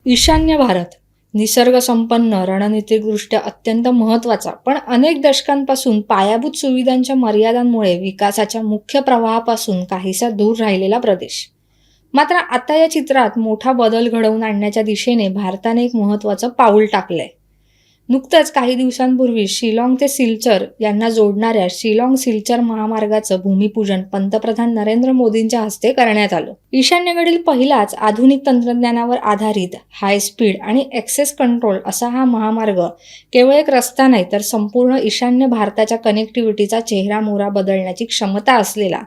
ईशान्य भारत निसर्गसंपन्न, रणनीतिकदृष्ट्या अत्यंत महत्त्वाचा, पण अनेक दशकांपासून पायाभूत सुविधांच्या मर्यादांमुळे विकासाच्या मुख्य प्रवाहापासून काहीसा दूर राहिलेला प्रदेश. मात्र आता या चित्रात मोठा बदल घडवून आणण्याच्या दिशेने भारताने एक महत्त्वाचं पाऊल टाकलंय. नुकतंच काही दिवसांपूर्वी शिलाँग ते सिलचर यांना जोडणाऱ्या शिलाँग सिलचर महामार्गाचं भूमिपूजन पंतप्रधान नरेंद्र मोदींच्या हस्ते करण्यात आलं. ईशान्येकडील पहिलाच आधुनिक तंत्रज्ञानावर आधारित हाय स्पीड आणि ॲक्सेस कंट्रोल असा हा महामार्ग केवळ एक रस्ता नाही, तर संपूर्ण ईशान्य भारताच्या कनेक्टिव्हिटीचा चेहरामोहरा बदलण्याची क्षमता असलेला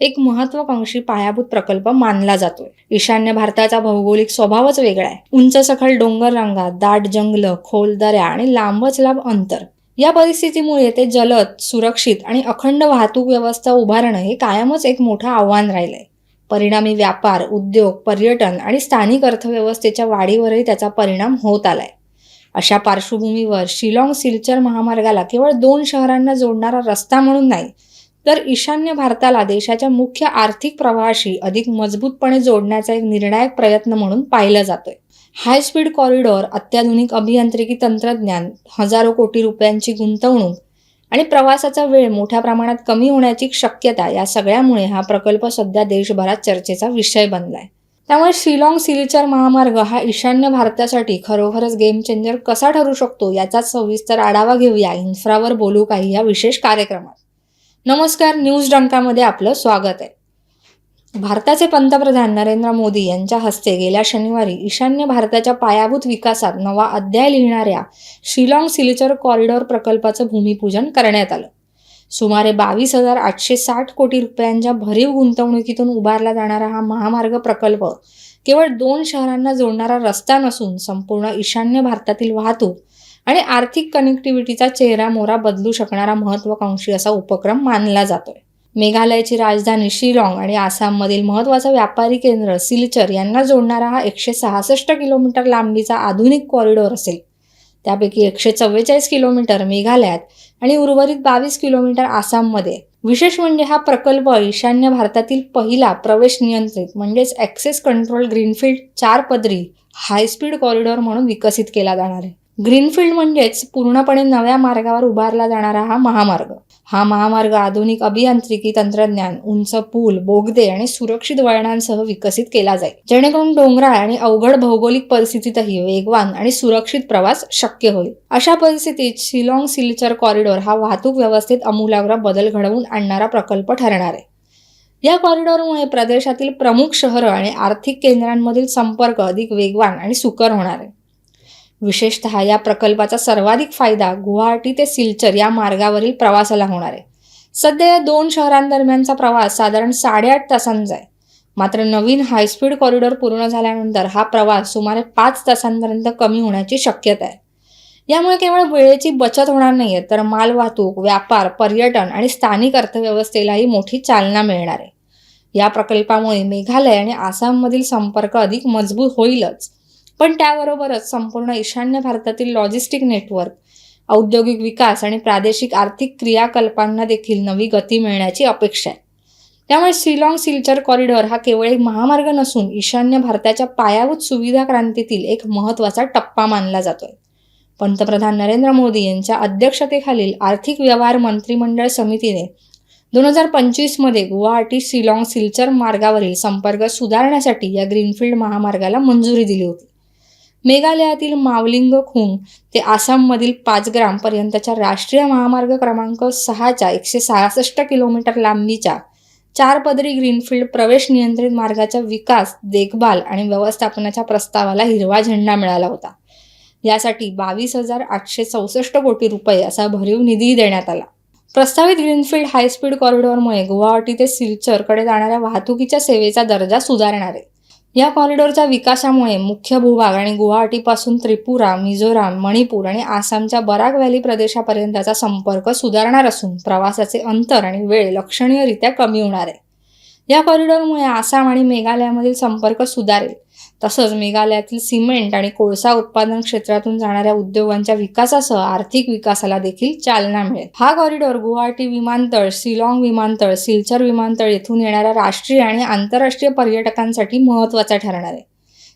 एक महत्त्वाकांक्षी पायाभूत प्रकल्प मानला जातोय. ईशान्य भारताचा भौगोलिक स्वभावच वेगळा आहे. उंच सखल डोंगर रांगा, दाट जंगलं, खोल दऱ्या आणि लांबच लांब अंतर. या परिस्थितीमुळे ते जलद, सुरक्षित आणि अखंड वाहतूक व्यवस्था उभारणं हे कायमच एक मोठं आव्हान राहिलंय. परिणामी व्यापार, उद्योग, पर्यटन आणि स्थानिक अर्थव्यवस्थेच्या वाढीवरही त्याचा परिणाम होत आलाय. अशा पार्श्वभूमीवर शिलाँग सिलचर महामार्गाला केवळ 2 शहरांना जोडणारा रस्ता म्हणून नाही, तर ईशान्य भारताला देशाच्या मुख्य आर्थिक प्रवाहाशी अधिक मजबूतपणे जोडण्याचा एक निर्णायक प्रयत्न म्हणून पाहिलं जातोय. हाय स्पीड कॉरिडॉर, अत्याधुनिक अभियांत्रिकी तंत्रज्ञान, हजारो कोटी रुपयांची गुंतवणूक आणि प्रवासाचा वेळ मोठ्या प्रमाणात कमी होण्याची शक्यता, या सगळ्यामुळे हा प्रकल्प सध्या देशभरात चर्चेचा विषय बनलाय. त्यामुळे शिलाँग सिलचर महामार्ग हा ईशान्य भारतासाठी खरोखरच गेम चेंजर कसा ठरू शकतो याचाच सविस्तर आढावा घेऊया. इन्फ्रावर बोलू काही या विशेष कार्यक्रमात. नमस्कार, न्यूज डंकामध्ये आपलं स्वागत आहे. भारताचे पंतप्रधान नरेंद्र मोदी यांच्या हस्ते गेल्या शनिवारी ईशान्य भारताच्या पायाभूत विकासात नवा अध्याय लिहिणाऱ्या शिलाँग सिलचर कॉरिडॉर प्रकल्पाचं भूमिपूजन करण्यात आलं. सुमारे 22,860 कोटी रुपयांच्या भरीव गुंतवणुकीतून उभारला जाणारा हा महामार्ग प्रकल्प केवळ 2 शहरांना जोडणारा रस्ता नसून संपूर्ण ईशान्य भारतातील वाहतूक आणि आर्थिक कनेक्टिव्हिटीचा चेहरामोहरा बदलू शकणारा महत्त्वाकांक्षी असा उपक्रम मानला जातोय. मेघालयाची राजधानी शिलाँग आणि आसाममधील महत्त्वाचं व्यापारी केंद्र सिलचर यांना जोडणारा हा 166 किलोमीटर लांबीचा आधुनिक कॉरिडॉर असेल. त्यापैकी 144 किलोमीटर मेघालयात आणि उर्वरित 22 किलोमीटर आसाममध्ये. विशेष म्हणजे हा प्रकल्प ईशान्य भारतातील पहिला प्रवेश नियंत्रित म्हणजेच ॲक्सेस कंट्रोल ग्रीनफील्ड 4 पदरी हाय स्पीड कॉरिडॉर म्हणून विकसित केला जाणार आहे. ग्रीनफील्ड म्हणजेच पूर्णपणे नव्या मार्गावर उभारला जाणारा हा महामार्ग. हा महामार्ग आधुनिक अभियांत्रिकी तंत्रज्ञान, उंच पूल, बोगदे आणि सुरक्षित वळणांसह विकसित केला जाईल, जेणेकरून डोंगराळ आणि अवघड भौगोलिक परिस्थितीतही वेगवान आणि सुरक्षित प्रवास शक्य होईल. अशा परिस्थितीत शिलाँग सिलचर कॉरिडॉर हा वाहतूक व्यवस्थेत आमूलाग्र बदल घडवून आणणारा प्रकल्प ठरणार आहे. या कॉरिडॉरमुळे प्रदेशातील प्रमुख शहरं आणि आर्थिक केंद्रांमधील संपर्क अधिक वेगवान आणि सुकर होणार आहे. विशेषतः या प्रकल्पाचा सर्वाधिक फायदा गुवाहाटी ते सिलचर या मार्गावरील प्रवासाला होणार आहे. सध्या या 2 शहरांदरम्यानचा प्रवास साधारण 8.5 तासांचा आहे. मात्र नवीन हायस्पीड कॉरिडॉर पूर्ण झाल्यानंतर हा प्रवास सुमारे 5 तासांपर्यंत कमी होण्याची शक्यता आहे. यामुळे केवळ वेळेची बचत होणार नाहीये, तर मालवाहतूक, व्यापार, पर्यटन आणि स्थानिक अर्थव्यवस्थेलाही मोठी चालना मिळणार आहे. या प्रकल्पामुळे मेघालय आणि आसाममधील संपर्क अधिक मजबूत होईलच, पण त्याबरोबरच संपूर्ण ईशान्य भारतातील लॉजिस्टिक नेटवर्क, औद्योगिक विकास आणि प्रादेशिक आर्थिक क्रियाकल्पांना देखील नवी गती मिळण्याची अपेक्षा आहे. त्यामुळे शिलाँग सिलचर कॉरिडॉर हा केवळ एक महामार्ग नसून ईशान्य भारताच्या पायाभूत सुविधा क्रांतीतील एक महत्त्वाचा टप्पा मानला जातोय. पंतप्रधान नरेंद्र मोदी यांच्या अध्यक्षतेखालील आर्थिक व्यवहार मंत्रिमंडळ समितीने 2025 मध्ये गुवाहाटी शिलाँग सिलचर मार्गावरील संपर्क सुधारण्यासाठी या ग्रीनफील्ड महामार्गाला मंजुरी दिली होती. मेघालयातील मावलिंग खुंग ते आसाममधील 5 ग्राम पर्यंतच्या राष्ट्रीय महामार्ग क्रमांक 6च्या 166 किलोमीटर लांबीच्या 4 पदरी ग्रीनफील्ड प्रवेश नियंत्रित मार्गाच्या विकास, देखभाल आणि व्यवस्थापनाच्या प्रस्तावाला हिरवा झेंडा मिळाला होता. यासाठी 22,864 कोटी रुपये असा भरीव निधी देण्यात आला. प्रस्तावित ग्रीनफील्ड हायस्पीड कॉरिडॉरमुळे गुवाहाटी ते सिलचरकडे जाणाऱ्या वाहतुकीच्या सेवेचा दर्जा सुधारणार आहे. या कॉरिडॉरच्या विकासामुळे मुख्य भूभाग आणि गुवाहाटीपासून त्रिपुरा, मिझोराम, मणिपूर आणि आसामच्या बराक व्हॅली प्रदेशापर्यंतचा संपर्क सुधारणार असून प्रवासाचे अंतर आणि वेळ लक्षणीयरित्या कमी होणार आहे. या कॉरिडॉरमुळे आसाम आणि मेघालयामधील संपर्क सुधारेल. तसंच मेघालयातील सिमेंट आणि कोळसा उत्पादन क्षेत्रातून जाणाऱ्या उद्योगांच्या विकासासह आर्थिक विकासाला देखील चालना मिळेल. हा कॉरिडॉर गुवाहाटी विमानतळ, शिलाँग विमानतळ, सिलचर विमानतळ येथून येणाऱ्या राष्ट्रीय आणि आंतरराष्ट्रीय पर्यटकांसाठी महत्त्वाचा ठरणार आहे.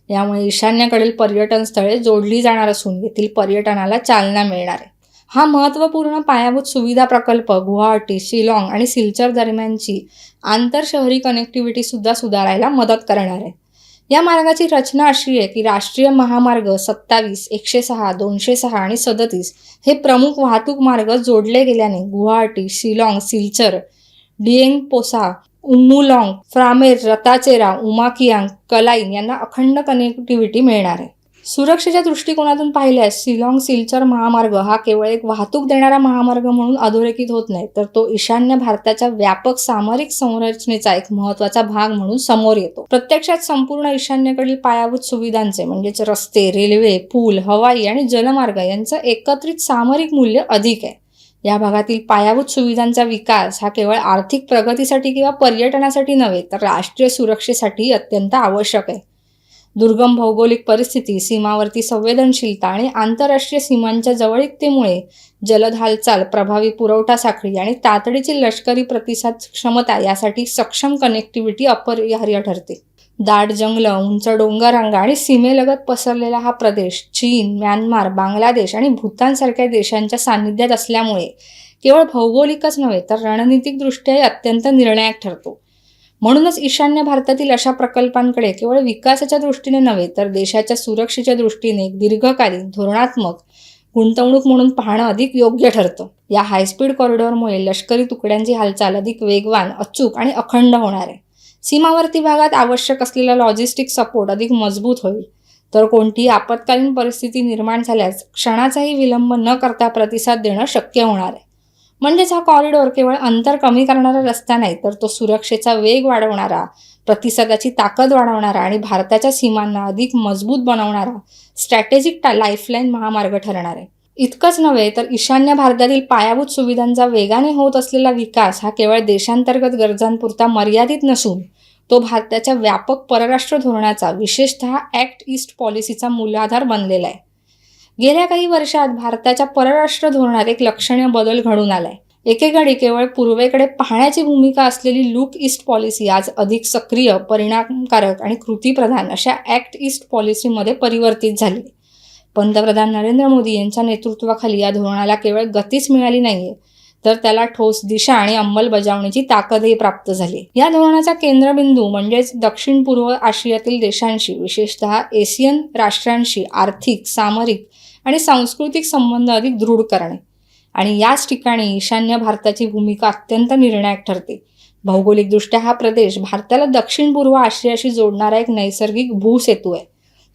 यामुळे ईशान्येकडील पर्यटन स्थळे जोडली जाणार असून येथील पर्यटनाला चालना मिळणार आहे. हा महत्त्वपूर्ण पायाभूत सुविधा प्रकल्प गुवाहाटी, शिलाँग आणि सिलचर दरम्यानची आंतरशहरी कनेक्टिव्हिटी सुद्धा सुधारायला मदत करणार आहे. या मार्गाची रचना अशी आहे की राष्ट्रीय महामार्ग 27, 106, 206 आणि 37 हे प्रमुख वाहतूक मार्ग जोडले गेल्याने गुवाहाटी, शिलाँग, सिलचर, डिएंगपोसा, उम्मुलॉंग, फ्रामेर, रताचेरा, उमाकियांग, कलाईन यांना अखंड कनेक्टिव्हिटी मिळणार आहे. सुरक्षेच्या दृष्टिकोनातून पाहिल्यास शिलाँग सिलचर महामार्ग हा केवळ एक वाहतूक देणारा महामार्ग म्हणून अधोरेखित होत नाही, तर तो ईशान्य भारताच्या व्यापक सामरिक संरचनेचा एक महत्त्वाचा भाग म्हणून समोर येतो. प्रत्यक्षात संपूर्ण ईशान्येकडील पायाभूत सुविधांचे म्हणजेच रस्ते, रेल्वे, पूल, हवाई आणि जलमार्ग यांचं एकत्रित सामरिक मूल्य अधिक आहे. या भागातील पायाभूत सुविधांचा विकास हा केवळ आर्थिक प्रगतीसाठी किंवा पर्यटनासाठी नव्हे, तर राष्ट्रीय सुरक्षेसाठी अत्यंत आवश्यक आहे. दुर्गम भौगोलिक परिस्थिती, सीमावर्ती संवेदनशीलता आणि आंतरराष्ट्रीय सीमांच्या जवळीकतेमुळे जलद हालचाल, प्रभावी पुरवठा साखळी आणि तातडीची लष्करी प्रतिसाद क्षमता यासाठी सक्षम कनेक्टिव्हिटी अपरिहार्य ठरते. दाट जंगलं, उंच डोंगररांगा आणि सीमेलगत पसरलेला हा प्रदेश चीन, म्यानमार, बांगलादेश आणि भूतानसारख्या देशांच्या सान्निध्यात असल्यामुळे केवळ भौगोलिकच नव्हे, तर रणनीतिकदृष्ट्याही अत्यंत निर्णायक ठरतो. म्हणूनच ईशान्य भारतातील अशा प्रकल्पांकडे केवळ विकासाच्या दृष्टीने नव्हे, तर देशाच्या सुरक्षेच्या दृष्टीने एक दीर्घकालीन धोरणात्मक गुंतवणूक म्हणून पाहणं अधिक योग्य ठरतं. या हायस्पीड कॉरिडॉरमुळे लष्करी तुकड्यांची हालचाल अधिक वेगवान, अचूक आणि अखंड होणार आहे. सीमावर्ती भागात आवश्यक असलेला लॉजिस्टिक सपोर्ट अधिक मजबूत होईल, तर कोणतीही आपत्कालीन परिस्थिती निर्माण झाल्यास क्षणाचाही विलंब न करता प्रतिसाद देणं शक्य होणार आहे. म्हणजेच हा कॉरिडॉर केवळ अंतर कमी करणारा रस्ता नाही, तर तो सुरक्षेचा वेग वाढवणारा, प्रतिसादाची ताकद वाढवणारा आणि भारताच्या सीमांना अधिक मजबूत बनवणारा स्ट्रॅटेजिक लाईफलाईन महामार्ग ठरणार आहे. इतकंच नव्हे, तर ईशान्य भारतातील पायाभूत सुविधांचा वेगाने होत असलेला विकास हा केवळ देशांतर्गत गरजांपुरता मर्यादित नसून तो भारताच्या व्यापक परराष्ट्र धोरणाचा, विशेषतः ॲक्ट ईस्ट पॉलिसीचा मूलाधार बनलेला आहे. गेल्या काही वर्षात भारताच्या परराष्ट्र धोरणात एक लक्षणीय बदल घडून आलाय. एकेकाळी केवळ पूर्वेकडे पाहण्याची भूमिका असलेली लुक ईस्ट पॉलिसी आज अधिक सक्रिय, परिणामकारक आणि कृतीप्रधान अशा ॲक्ट ईस्ट पॉलिसीमध्ये परिवर्तित झाली. पंतप्रधान नरेंद्र मोदी यांच्या नेतृत्वाखाली या धोरणाला केवळ गतीच मिळाली नाहीये, तर त्याला ठोस दिशा आणि अंमलबजावणीची ताकदही प्राप्त झाली. या धोरणाचा केंद्रबिंदू म्हणजेच दक्षिण पूर्व आशियातील देशांशी, विशेषतः एशियन राष्ट्रांशी आर्थिक, सामरिक आणि सांस्कृतिक संबंध अधिक दृढ करणे. आणि याच ठिकाणी ईशान्य भारताची भूमिका अत्यंत निर्णायक ठरते. भौगोलिकदृष्ट्या हा प्रदेश भारताला दक्षिण पूर्व आशियाशी जोडणारा एक नैसर्गिक भूसेतू आहे.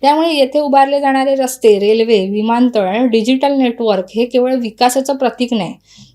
त्यामुळे येथे उभारले जाणारे रस्ते, रेल्वे, विमानतळ आणि डिजिटल नेटवर्क हे केवळ विकासाचं प्रतीक नाही,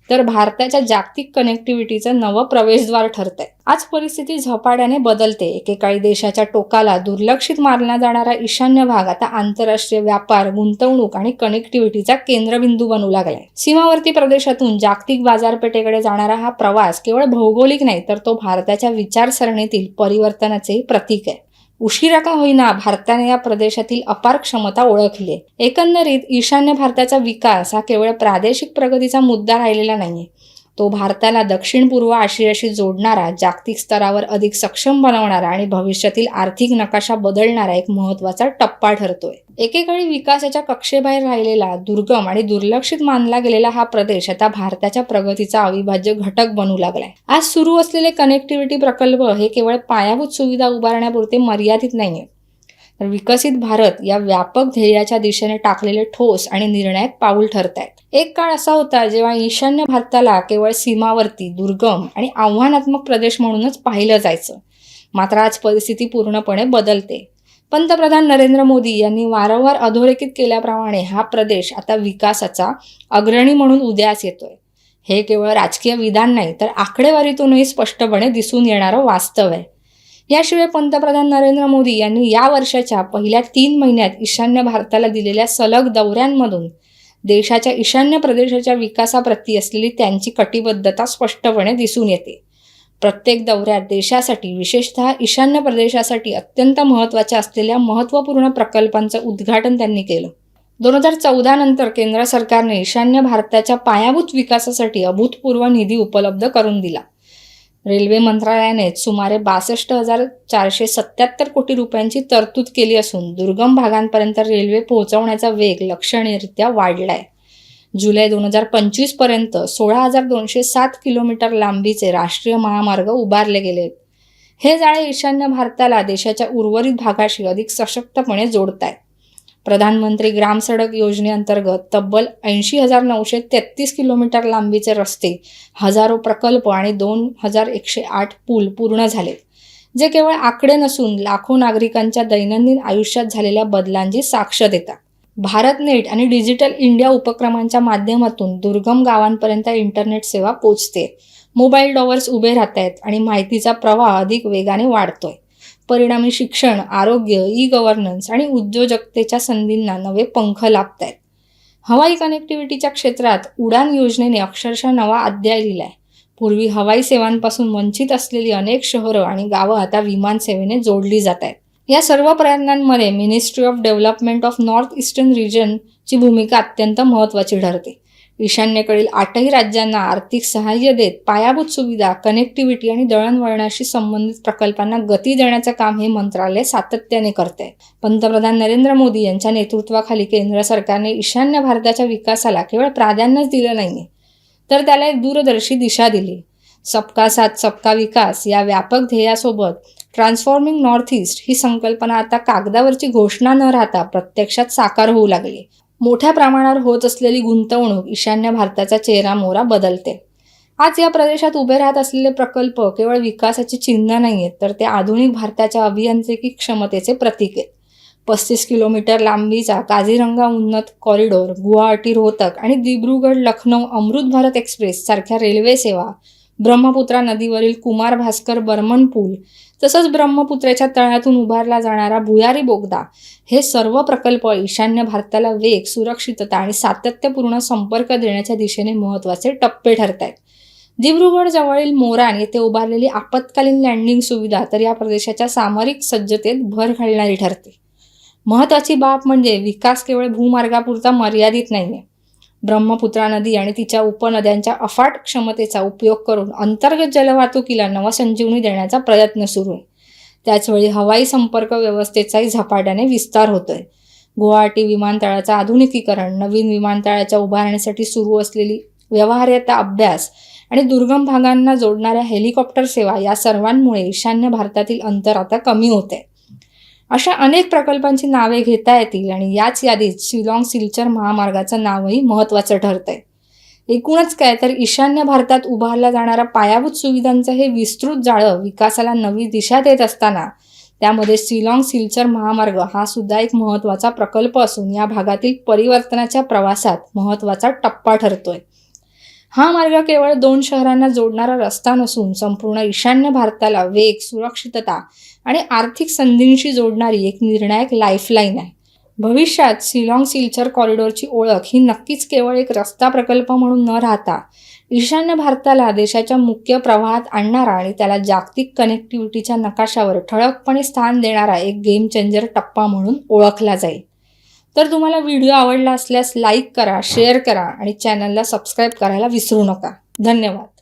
तर भारताच्या जागतिक कनेक्टिव्हिटीचं नवं प्रवेशद्वार ठरत आहे. आज परिस्थिती झपाट्याने बदलते. एकेकाळी देशाच्या टोकाला दुर्लक्षित मानला जाणारा ईशान्य भाग आता आंतरराष्ट्रीय व्यापार, गुंतवणूक आणि कनेक्टिव्हिटीचा केंद्रबिंदू बनू लागलाय. सीमावर्ती प्रदेशातून जागतिक बाजारपेठेकडे जाणारा हा प्रवास केवळ भौगोलिक नाही, तर तो भारताच्या विचारसरणीतील परिवर्तनाचे प्रतीक आहे. उशिरा का होईना भारताने या प्रदेशातील अपार क्षमता ओळखली आहे. एकंदरीत ईशान्य भारताचा विकास हा केवळ प्रादेशिक प्रगतीचा मुद्दा राहिलेला नाहीये, तो भारताला दक्षिण पूर्व आशियाशी जोडणारा, जागतिक स्तरावर अधिक सक्षम बनवणारा आणि भविष्यातील आर्थिक नकाशा बदलणारा एक महत्त्वाचा टप्पा ठरतोय. एकेकाळी विकासाच्या कक्षेबाहेर राहिलेला, दुर्गम आणि दुर्लक्षित मानला गेलेला हा प्रदेश आता भारताच्या प्रगतीचा अविभाज्य घटक बनू लागलाय. आज सुरू असलेले कनेक्टिव्हिटी प्रकल्प हे केवळ पायाभूत सुविधा उभारण्यापुरते मर्यादित नाहीये, तर विकसित भारत या व्यापक ध्येयाच्या दिशेने टाकलेले ठोस आणि निर्णायक पाऊल ठरत आहेत. एक काळ असा होता जेव्हा ईशान्य भारताला केवळ सीमावर्ती, दुर्गम आणि आव्हानात्मक प्रदेश म्हणूनच पाहिलं जायचं. मात्र आज परिस्थिती पूर्णपणे बदलते. पंतप्रधान नरेंद्र मोदी यांनी वारंवार अधोरेखित केल्याप्रमाणे हा प्रदेश आता विकासाचा अग्रणी म्हणून उदयास येतोय. हे केवळ राजकीय विधान नाही, तर आकडेवारीतूनही स्पष्टपणे दिसून येणारं वास्तव आहे. याशिवाय पंतप्रधान नरेंद्र मोदी यांनी या वर्षाच्या पहिल्या 3 महिन्यात ईशान्य भारताला दिलेल्या सलग दौऱ्यांमधून देशाच्या ईशान्य प्रदेशाच्या विकासाप्रती असलेली त्यांची कटिबद्धता स्पष्टपणे दिसून येते. प्रत्येक दौऱ्यात देशासाठी, विशेषतः ईशान्य प्रदेशासाठी अत्यंत महत्त्वाच्या असलेल्या महत्त्वपूर्ण प्रकल्पांचं उद्घाटन त्यांनी केलं. 2014 नंतर केंद्र सरकारने ईशान्य भारताच्या पायाभूत विकासासाठी अभूतपूर्व निधी उपलब्ध करून दिला. रेल्वे मंत्रालयाने सुमारे 62,477 कोटी रुपयांची तरतूद केली असून दुर्गम भागांपर्यंत रेल्वे पोहोचवण्याचा वेग लक्षणीयरित्या वाढलाय. जुलै 2025 पर्यंत 16,207 किलोमीटर लांबीचे राष्ट्रीय महामार्ग उभारले गेलेत. हे जाळे ईशान्य भारताला देशाच्या उर्वरित भागाशी अधिक सशक्तपणे जोडतायत. प्रधानमंत्री ग्राम सडक योजनेअंतर्गत तब्बल 80,933 किलोमीटर लांबीचे रस्ते, हजारो प्रकल्प आणि 2,108 पूल पूर्ण झालेत, जे केवळ आकडे नसून लाखो नागरिकांच्या दैनंदिन आयुष्यात झालेल्या बदलांची साक्ष देतात. भारत नेट आणि डिजिटल इंडिया उपक्रमांच्या माध्यमातून दुर्गम गावांपर्यंत इंटरनेट सेवा पोचते, मोबाईल टॉवर्स उभे राहत आहेत आणि माहितीचा प्रवाह अधिक वेगाने वाढतोय. परिणामी शिक्षण, आरोग्य, ई-गव्हर्नन्स आणि उद्योजकतेच्या संधींना नवे पंख लाभत आहेत. हवाई कनेक्टिव्हिटीच्या क्षेत्रात उडान योजनेने अक्षरशः नवा अध्याय लिहिलाय. पूर्वी हवाई सेवांपासून वंचित असलेली अनेक शहरं आणि गावं आता विमान सेवेने जोडली जात आहेत. या सर्व प्रयत्नांमध्ये ministry of development of north eastern रिजनची भूमिका अत्यंत महत्त्वाची ठरते. ईशान्येकडील 8ही राज्यांना आर्थिक सहाय्य देत पायाभूत सुविधा, कनेक्टिव्हिटी आणि दळणवळणाशी संबंधित प्रकल्पांना गती देण्याचं काम हे मंत्रालय सातत्याने करते. पंतप्रधान नरेंद्र मोदी यांच्या नेतृत्वाखाली केंद्र सरकारने ईशान्य भारताच्या विकासाला केवळ प्राधान्यच दिलं नाहीये, तर त्याला एक दूरदर्शी दिशा दिली. सबका साथ सबका विकास या व्यापक ध्येयासोबत ट्रान्सफॉर्मिंग नॉर्थ ईस्ट ही संकल्पना आता कागदावरची घोषणा न राहता प्रत्यक्षात साकार होऊ लागली. मोठ्या प्रमाणावर होत असलेली गुंतवणूक ईशान्य भारताचा चेहरा मोहरा बदलते. आज या प्रदेशात उभे राहत असलेले प्रकल्प केवळ विकासाची चिन्ह नाही आहेत, तर ते आधुनिक भारताच्या अभियांत्रिकी क्षमतेचे प्रतीक आहेत. 35 किलोमीटर लांबीचा काझीरंगा उन्नत कॉरिडॉर, गुवाहाटी रोहतक आणि दिब्रुगड लखनौ अमृत भारत एक्सप्रेस सारख्या रेल्वे सेवा, ब्रह्मपुत्रा नदीवरील कुमार भास्कर बर्मन पूल, तसंच ब्रह्मपुत्रेच्या तळ्यातून उभारला जाणारा भुयारी बोगदा, हे सर्व प्रकल्प ईशान्य भारताला वेग, सुरक्षितता आणि सातत्यपूर्ण संपर्क देण्याच्या दिशेने महत्त्वाचे टप्पे ठरत आहेत. दिब्रुगड जवळील मोरान येथे उभारलेली आपत्कालीन लँडिंग सुविधा तर या प्रदेशाच्या सामरिक सज्जतेत भर घालणारी ठरते. महत्त्वाची बाब म्हणजे विकास केवळ भूमार्गापुरता मर्यादित नाहीये. ब्रह्मपुत्रा नदी आणि तिच्या उपनद्यांच्या अफाट क्षमतेचा उपयोग करून अंतर्गत जलवाहतुकीला नवसंजीवनी देण्याचा प्रयत्न सुरू आहे. त्याचवेळी हवाई संपर्क व्यवस्थेचाही झपाट्याने विस्तार होतोय. गुवाहाटी विमानतळाचं आधुनिकीकरण, नवीन विमानतळाच्या उभारण्यासाठी सुरू असलेली व्यवहार्यता अभ्यास आणि दुर्गम भागांना जोडणाऱ्या हेलिकॉप्टर सेवा या सर्वांमुळे ईशान्य भारतातील अंतर आता कमी होते. अशा अनेक प्रकल्पांची नावे घेता येतील आणि याच यादीत शिलाँग सिल्चर महामार्गाचं नावही महत्त्वाचं ठरतंय. एकूणच काय तर ईशान्य भारतात उभारला जाणारा पायाभूत सुविधांचं हे विस्तृत जाळं विकासाला नवी दिशा देत असताना त्यामध्ये शिलाँग सिल्चर महामार्ग हा सुद्धा एक महत्त्वाचा प्रकल्प असून या भागातील परिवर्तनाच्या प्रवासात महत्त्वाचा टप्पा ठरतोय. हा मार्ग केवळ 2 शहरांना जोडणारा रस्ता नसून संपूर्ण ईशान्य भारताला वेग, सुरक्षितता आणि आर्थिक संधींशी जोडणारी एक निर्णायक लाईफलाईन आहे. भविष्यात शिलाँग सिल्चर कॉरिडॉरची ओळख ही नक्कीच केवळ एक रस्ता प्रकल्प म्हणून न राहता ईशान्य भारताला देशाच्या मुख्य प्रवाहात आणणारा आणि त्याला जागतिक कनेक्टिव्हिटीच्या नकाशावर ठळकपणे स्थान देणारा एक गेम चेंजर टप्पा म्हणून ओळखला जाईल. तर तुम्हाला व्हिडिओ आवडला असल्यास लाईक करा, शेअर करा आणि चॅनलला सबस्क्राईब करायला विसरू नका. धन्यवाद.